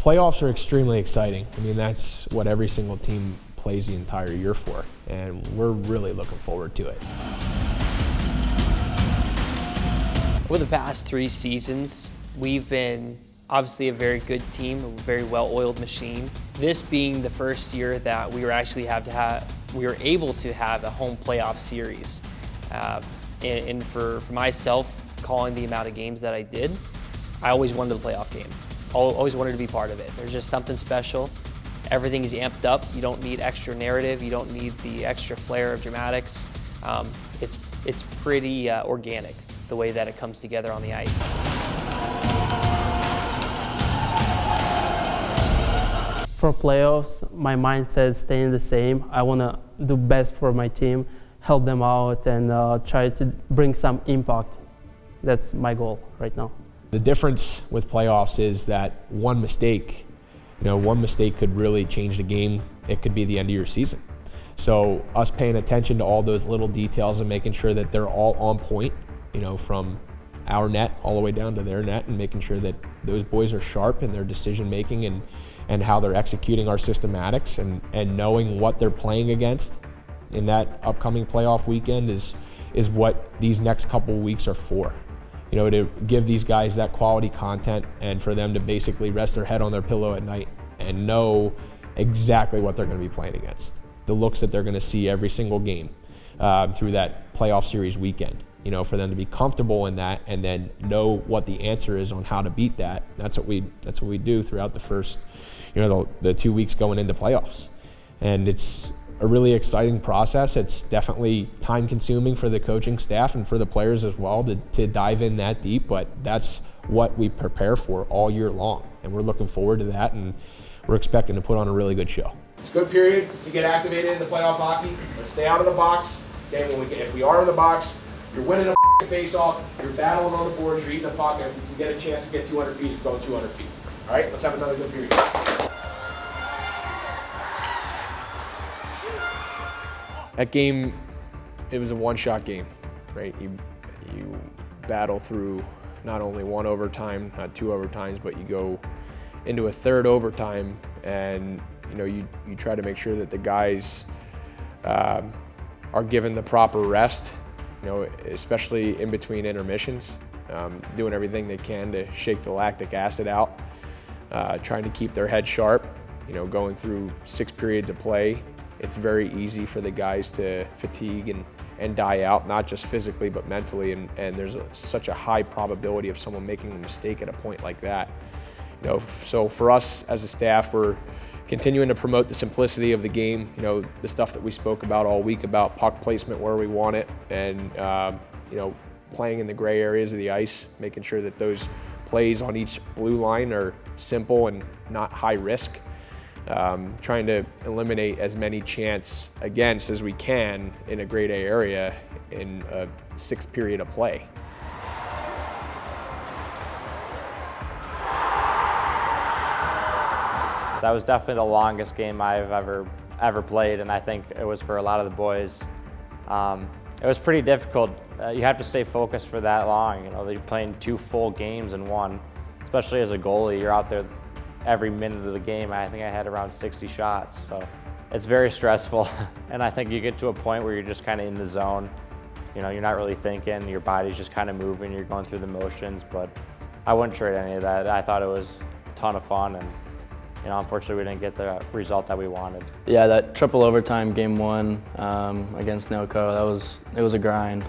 playoffs are extremely exciting. I mean, that's what every single team plays the entire year for, and we're really looking forward to it. Over the past 3 seasons, we've been obviously a very good team, a very well-oiled machine. This being the first year that we were able to have a home playoff series. And for myself, calling the amount of games that I did, I always wanted the playoff game. Always wanted to be part of it. There's just something special. Everything is amped up. You don't need extra narrative. You don't need the extra flair of dramatics. It's pretty organic, the way that it comes together on the ice. For playoffs, my mindset is staying the same. I want to do best for my team, help them out, and try to bring some impact. That's my goal right now. The difference with playoffs is that one mistake could really change the game. It could be the end of your season. So us paying attention to all those little details and making sure that they're all on point, from our net all the way down to their net, and making sure that those boys are sharp in their decision making and how they're executing our systematics, and knowing what they're playing against in that upcoming playoff weekend is what these next couple weeks are for. To give these guys that quality content, and for them to basically rest their head on their pillow at night and know exactly what they're going to be playing against. The looks that they're going to see every single game through that playoff series weekend. For them to be comfortable in that, and then know what the answer is on how to beat that. That's what we do throughout the first, the 2 weeks going into playoffs. And it's a really exciting process. It's definitely time consuming for the coaching staff and for the players as well to dive in that deep, but that's what we prepare for all year long. And we're looking forward to that, and we're expecting to put on a really good show. It's a good period to get activated in the playoff hockey. Let's stay out of the box. Okay, if we are in the box, you're winning a face-off, you're battling on the boards, you're eating the puck, and if you can get a chance to get 200 feet, it's going 200 feet. All right, let's have another good period. That game, it was a one-shot game, right? You battle through not only one overtime, not 2 overtimes, but you go into a third overtime, and you try to make sure that the guys are given the proper rest, especially in between intermissions, doing everything they can to shake the lactic acid out, trying to keep their head sharp, going through 6 periods of play. It's very easy for the guys to fatigue and die out, not just physically but mentally, and there's such a high probability of someone making a mistake at a point like that. So for us as a staff, we're continuing to promote the simplicity of the game, the stuff that we spoke about all week about puck placement where we want it, and playing in the gray areas of the ice, making sure that those plays on each blue line are simple and not high risk. Trying to eliminate as many chance against as we can in a grade A area in a 6th period of play. That was definitely the longest game I've ever played, and I think it was for a lot of the boys. It was pretty difficult. You have to stay focused for that long. You're playing 2 full games in one, especially as a goalie. You're out there every minute of the game. I think I had around 60 shots, so it's very stressful. And I think you get to a point where you're just kind of in the zone. You're not really thinking, your body's just kind of moving, you're going through the motions, but I wouldn't trade any of that. I thought it was a ton of fun, and unfortunately we didn't get the result that we wanted. Yeah, that triple overtime game 1 against Noco, it was a grind.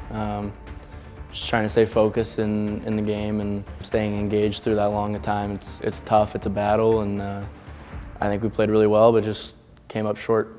Just trying to stay focused in the game and staying engaged through that long a time. It's tough, it's a battle, and I think we played really well, but just came up short.